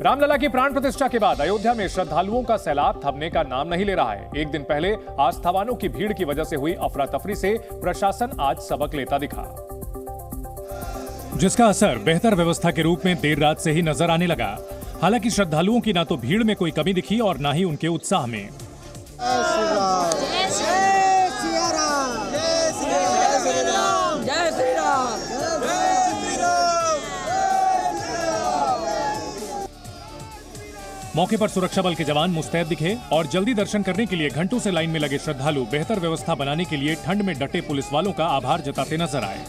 रामलला की प्राण प्रतिष्ठा के बाद अयोध्या में श्रद्धालुओं का सैलाब थमने का नाम नहीं ले रहा है। एक दिन पहले आस्थावानों की भीड़ की वजह से हुई अफरा तफरी से प्रशासन आज सबक लेता दिखा, जिसका असर बेहतर व्यवस्था के रूप में देर रात से ही नजर आने लगा। हालांकि श्रद्धालुओं की ना तो भीड़ में कोई कमी दिखी और ना ही उनके उत्साह में। मौके पर सुरक्षा बल के जवान मुस्तैद दिखे और जल्दी दर्शन करने के लिए घंटों से लाइन में लगे श्रद्धालु बेहतर व्यवस्था बनाने के लिए ठंड में डटे पुलिस वालों का आभार जताते नजर आए।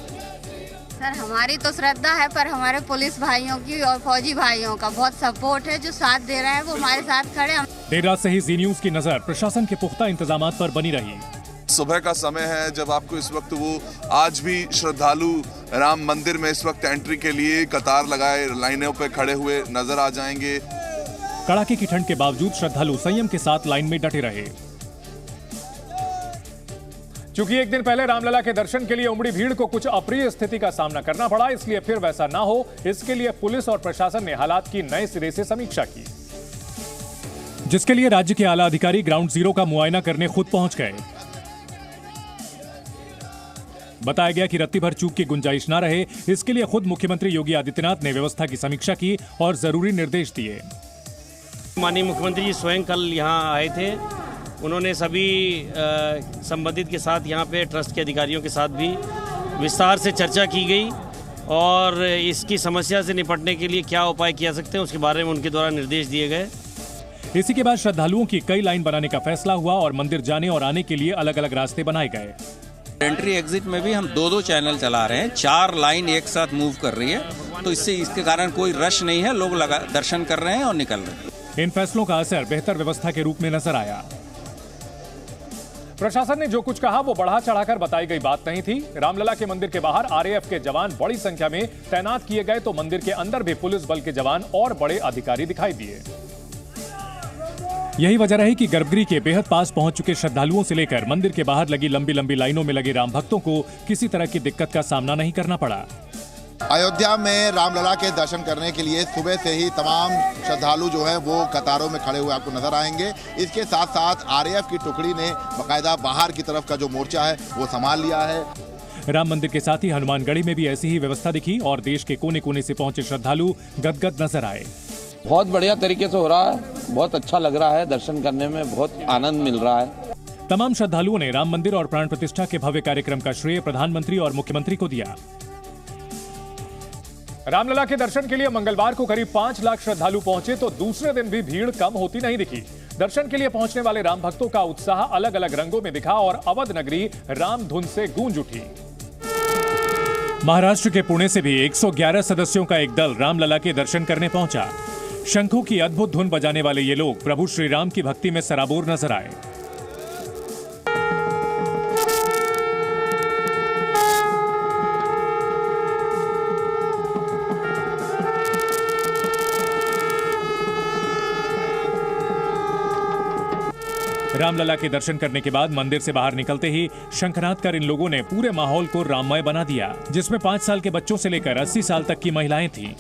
सर, हमारी तो श्रद्धा है, पर हमारे पुलिस भाइयों की और फौजी भाइयों का बहुत सपोर्ट है, जो साथ दे रहे हैं वो हमारे साथ खड़े हैं। देर रात से ही जी न्यूज की नजर प्रशासन के पुख्ता इंतजामात पर बनी रही। सुबह का समय है जब आपको इस वक्त वो आज भी श्रद्धालु राम मंदिर में इस वक्त एंट्री के लिए कतार लगाए लाइनों पे खड़े हुए नजर आ जाएंगे। कड़ाके की ठंड के बावजूद श्रद्धालु संयम के साथ लाइन में डटे रहे। चूंकि एक दिन पहले रामलला के दर्शन के लिए उमड़ी भीड़ को कुछ अप्रिय स्थिति का सामना करना पड़ा, इसलिए फिर वैसा ना हो, इसके लिए पुलिस और प्रशासन ने हालात की नए सिरे से समीक्षा की, जिसके लिए राज्य के आला अधिकारी ग्राउंड जीरो का मुआयना करने खुद पहुंच गए। बताया गया कि रत्ती भर चूक की गुंजाइश ना रहे, इसके लिए खुद मुख्यमंत्री योगी आदित्यनाथ ने व्यवस्था की समीक्षा की और जरूरी निर्देश दिए। माननीय मुख्यमंत्री जी स्वयं कल यहाँ आए थे। उन्होंने सभी संबंधित के साथ, यहाँ पे ट्रस्ट के अधिकारियों के साथ भी विस्तार से चर्चा की गई और इसकी समस्या से निपटने के लिए क्या उपाय किया सकते हैं उसके बारे में उनके द्वारा निर्देश दिए गए। इसी के बाद श्रद्धालुओं की कई लाइन बनाने का फैसला हुआ और मंदिर जाने और आने के लिए अलग अलग रास्ते बनाए गए। एंट्री एग्जिट में भी हम दो चैनल चला रहे हैं, 4 लाइन एक साथ मूव कर रही है, तो इसके कारण कोई रश नहीं है, लोग दर्शन कर रहे हैं और निकल रहे हैं। इन फैसलों का असर बेहतर व्यवस्था के रूप में नजर आया। प्रशासन ने जो कुछ कहा वो बढ़ा चढ़ाकर बताई गई बात नहीं थी। रामलला के मंदिर के बाहर आरएएफ के जवान बड़ी संख्या में तैनात किए गए, तो मंदिर के अंदर भी पुलिस बल के जवान और बड़े अधिकारी दिखाई दिए। यही वजह रही कि गर्भगृह के बेहद पास पहुंच चुके श्रद्धालुओं से लेकर मंदिर के बाहर लगी लंबी लंबी लाइनों में लगे राम भक्तों को किसी तरह की दिक्कत का सामना नहीं करना पड़ा। अयोध्या में रामलला के दर्शन करने के लिए सुबह से ही तमाम श्रद्धालु जो है वो कतारों में खड़े हुए आपको नजर आएंगे। इसके साथ साथ आरएएफ की टुकड़ी ने बाकायदा बाहर की तरफ का जो मोर्चा है वो संभाल लिया है। राम मंदिर के साथ ही हनुमानगढ़ी में भी ऐसी ही व्यवस्था दिखी और देश के कोने कोने से पहुंचे श्रद्धालु गदगद नजर आए। बहुत बढ़िया तरीके से हो रहा है, बहुत अच्छा लग रहा है, दर्शन करने में बहुत आनंद मिल रहा है। तमाम श्रद्धालुओं ने राम मंदिर और प्राण प्रतिष्ठा के भव्य कार्यक्रम का श्रेय प्रधानमंत्री और मुख्यमंत्री को दिया। रामलला के दर्शन के लिए मंगलवार को करीब 5 लाख श्रद्धालु पहुंचे, तो दूसरे दिन भी भीड़ कम होती नहीं दिखी। दर्शन के लिए पहुंचने वाले राम भक्तों का उत्साह अलग अलग रंगों में दिखा और अवध नगरी राम धुन से गूंज उठी। महाराष्ट्र के पुणे से भी 111 सदस्यों का एक दल रामलला के दर्शन करने पहुंचा। शंखों की अद्भुत धुन बजाने वाले ये लोग प्रभु श्री राम की भक्ति में सराबोर नजर आए। रामलला के दर्शन करने के बाद मंदिर से बाहर निकलते ही शंखनाद कर इन लोगों ने पूरे माहौल को राममय बना दिया, जिसमें 5 साल के बच्चों से लेकर 80 साल तक की महिलाएं थीं।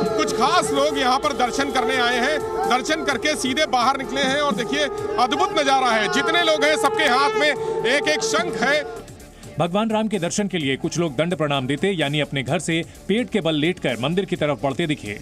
कुछ खास लोग यहाँ पर दर्शन करने आए हैं, दर्शन करके सीधे बाहर निकले हैं और देखिए अद्भुत नजारा है। जितने लोग हैं सबके हाथ में एक एक शंख है। भगवान राम के दर्शन के लिए कुछ लोग दंड प्रणाम देते यानी अपने घर से पेट के बल लेटकर मंदिर की तरफ बढ़ते दिखे।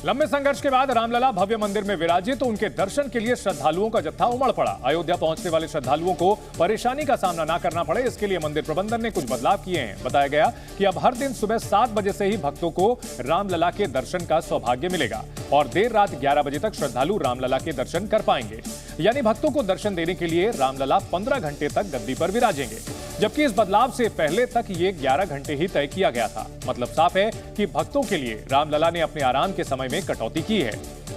लंबे संघर्ष के बाद रामलला भव्य मंदिर में विराजे, तो उनके दर्शन के लिए श्रद्धालुओं का जत्था उमड़ पड़ा। अयोध्या पहुंचने वाले श्रद्धालुओं को परेशानी का सामना न करना पड़े, इसके लिए मंदिर प्रबंधन ने कुछ बदलाव किए हैं। बताया गया कि अब हर दिन सुबह 7 बजे से ही भक्तों को रामलला के दर्शन का सौभाग्य मिलेगा और देर रात 11 बजे तक श्रद्धालु रामलला के दर्शन कर पाएंगे। यानी भक्तों को दर्शन देने के लिए रामलला 15 घंटे तक गद्दी पर विराजेंगे, जबकि इस बदलाव से पहले तक ये 11 घंटे ही तय किया गया था। मतलब साफ है कि भक्तों के लिए रामलला ने अपने आराम के समय में कटौती की है।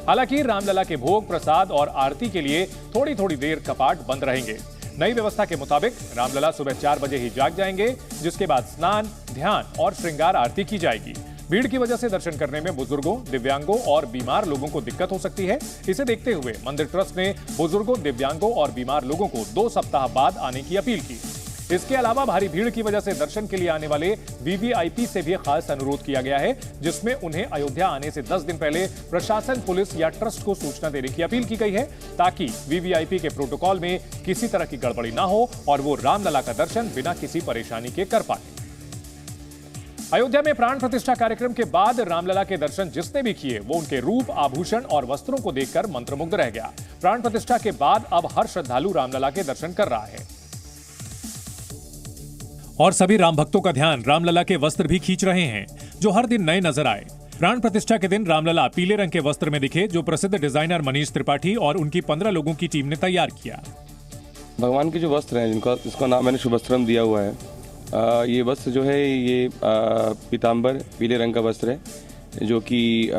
हालांकि रामलला के भोग, प्रसाद और आरती के लिए थोड़ी थोड़ी देर कपाट बंद रहेंगे। नई व्यवस्था के मुताबिक रामलला सुबह 4 बजे ही जाग जाएंगे, जिसके बाद स्नान, ध्यान और श्रृंगार आरती की जाएगी। भीड़ की वजह से दर्शन करने में बुजुर्गों, दिव्यांगों और बीमार लोगों को दिक्कत हो सकती है। इसे देखते हुए मंदिर ट्रस्ट ने बुजुर्गों, दिव्यांगों और बीमार लोगों को 2 सप्ताह बाद आने की अपील की। इसके अलावा भारी भीड़ की वजह से दर्शन के लिए आने वाले वीवीआईपी से भी खास अनुरोध किया गया है, जिसमें उन्हें अयोध्या आने से 10 दिन पहले प्रशासन, पुलिस या ट्रस्ट को सूचना देने की अपील की गई है, ताकि वीवीआईपी के प्रोटोकॉल में किसी तरह की गड़बड़ी ना हो और वो रामलला का दर्शन बिना किसी परेशानी के कर पाए। अयोध्या में प्राण प्रतिष्ठा कार्यक्रम के बाद रामलला के दर्शन जिसने भी किए वो उनके रूप, आभूषण और वस्त्रों को देखकर मंत्रमुग्ध रह गया। प्राण प्रतिष्ठा के बाद अब हर श्रद्धालु रामलला के दर्शन कर रहा है और सभी राम भक्तों का ध्यान रामलला के वस्त्र भी खींच रहे हैं, जो हर दिन नए नजर आए। प्राण प्रतिष्ठा के दिन रामलला पीले रंग के वस्त्र में दिखे, जो प्रसिद्ध डिजाइनर मनीष त्रिपाठी और उनकी 15 लोगों की टीम ने तैयार किया। भगवान के जो वस्त्र हैं, जिसका नाम मैंने शुभस्त्रम दिया हुआ है, ये वस्त्र जो है ये पीताम्बर पीले रंग का वस्त्र है, जो कि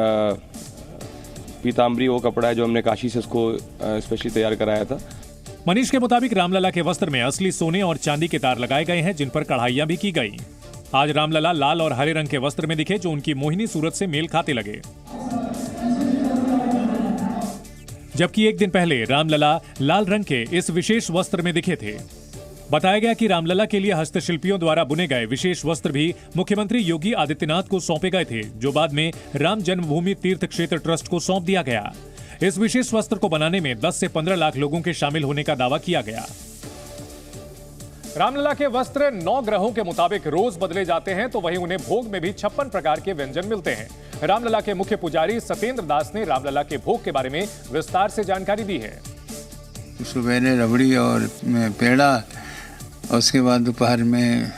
पीताम्बरी वो कपड़ा है जो हमने काशी से उसको स्पेशली तैयार कराया था। मनीष के मुताबिक रामलला के वस्त्र में असली सोने और चांदी के तार लगाए गए हैं, जिन पर कढ़ाइयां भी की गई। आज रामलला लाल और हरे रंग के वस्त्र में दिखे, जो उनकी मोहिनी सूरत से मेल खाते लगे, जबकि एक दिन पहले रामलला लाल रंग के इस विशेष वस्त्र में दिखे थे। बताया गया कि रामलला के लिए हस्तशिल्पियों द्वारा बुने गए विशेष वस्त्र भी मुख्यमंत्री योगी आदित्यनाथ को सौंपे गए थे, जो बाद में राम जन्मभूमि तीर्थ क्षेत्र ट्रस्ट को सौंप दिया गया। इस विशेष वस्त्र को बनाने में 10 से 15 लाख लोगों के शामिल होने का दावा किया गया। रामलला के वस्त्र 9 ग्रहों के मुताबिक रोज बदले जाते हैं, तो वहीं उन्हें भोग में भी 56 प्रकार के व्यंजन मिलते हैं। रामलला के मुख्य पुजारी सत्येंद्र दास ने रामलला के भोग के बारे में विस्तार से जानकारी दी है। सुबह रबड़ी और पेड़ा, उसके बाद दोपहर में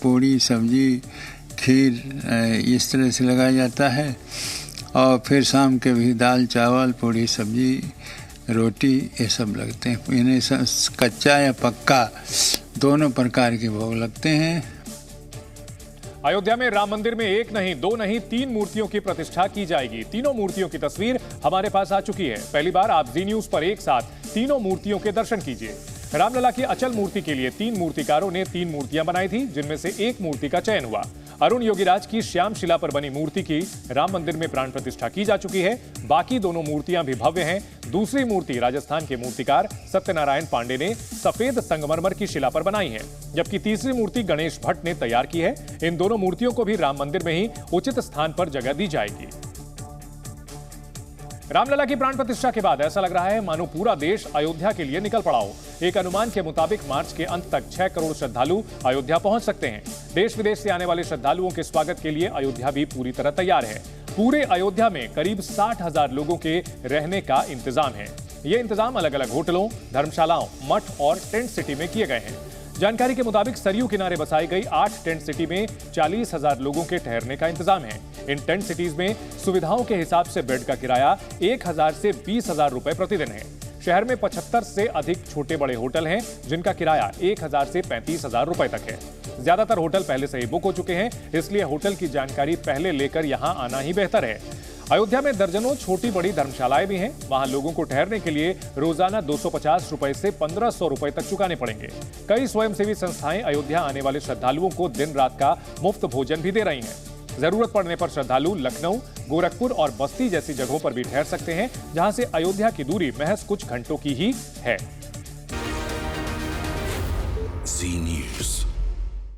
पूड़ी, सब्जी, खीर इस तरह से लगाया जाता है, और फिर शाम के भी दाल, चावल, पूड़ी, सब्जी, रोटी ये सब लगते हैं। इन्हें कच्चा या पक्का दोनों प्रकार के भोग लगते हैं। अयोध्या में राम मंदिर में एक नहीं, 2 नहीं, 3 मूर्तियों की प्रतिष्ठा की जाएगी। तीनों मूर्तियों की तस्वीर हमारे पास आ चुकी है। पहली बार आप जी न्यूज पर एक साथ तीनों मूर्तियों के दर्शन कीजिए। रामलला की अचल मूर्ति के लिए 3 मूर्तिकारों ने 3 मूर्तियां बनाई थी, जिनमें से एक मूर्ति का चयन हुआ। अरुण योगीराज की श्याम शिला पर बनी मूर्ति की राम मंदिर में प्राण प्रतिष्ठा की जा चुकी है। बाकी दोनों मूर्तियां भी भव्य हैं। दूसरी मूर्ति राजस्थान के मूर्तिकार सत्यनारायण पांडे ने सफेद संगमरमर की शिला पर बनाई है, जबकि तीसरी मूर्ति गणेश भट्ट ने तैयार की है। इन दोनों मूर्तियों को भी राम मंदिर में ही उचित स्थान पर जगह दी जाएगी। रामलला की प्राण प्रतिष्ठा के बाद ऐसा लग रहा है मानो पूरा देश अयोध्या के लिए निकल पड़ा हो। एक अनुमान के मुताबिक मार्च के अंत तक 6 करोड़ श्रद्धालु अयोध्या पहुंच सकते हैं। देश विदेश से आने वाले श्रद्धालुओं के स्वागत के लिए अयोध्या भी पूरी तरह तैयार है। पूरे अयोध्या में करीब 60,000 लोगों के रहने का इंतजाम है। ये इंतजाम अलग अलग होटलों, धर्मशालाओं, मठ और टेंट सिटी में किए गए हैं। जानकारी के मुताबिक सरयू किनारे बसाई गई 8 टेंट सिटी में 40,000 लोगों के ठहरने का इंतजाम है। इन टेंट सिटीज में सुविधाओं के हिसाब से बेड का किराया 1,000 से 20,000 रुपए प्रतिदिन है। शहर में 75 से अधिक छोटे बड़े होटल हैं, जिनका किराया 1,000 से 35,000 रुपए तक है। ज्यादातर होटल पहले से ही बुक हो चुके हैं, इसलिए होटल की जानकारी पहले लेकर यहां आना ही बेहतर है। अयोध्या में दर्जनों छोटी बड़ी धर्मशालाएं भी हैं। वहां लोगों को ठहरने के लिए रोजाना 250 रुपए से 1,500 रुपए तक चुकाने पड़ेंगे। कई स्वयंसेवी संस्थाएं अयोध्या आने वाले श्रद्धालुओं को दिन रात का मुफ्त भोजन भी दे रही हैं। जरूरत पड़ने पर श्रद्धालु लखनऊ, गोरखपुर और बस्ती जैसी जगहों पर भी ठहर सकते हैं, जहां से अयोध्या की दूरी महज कुछ घंटों की ही है। जी न्यूज़।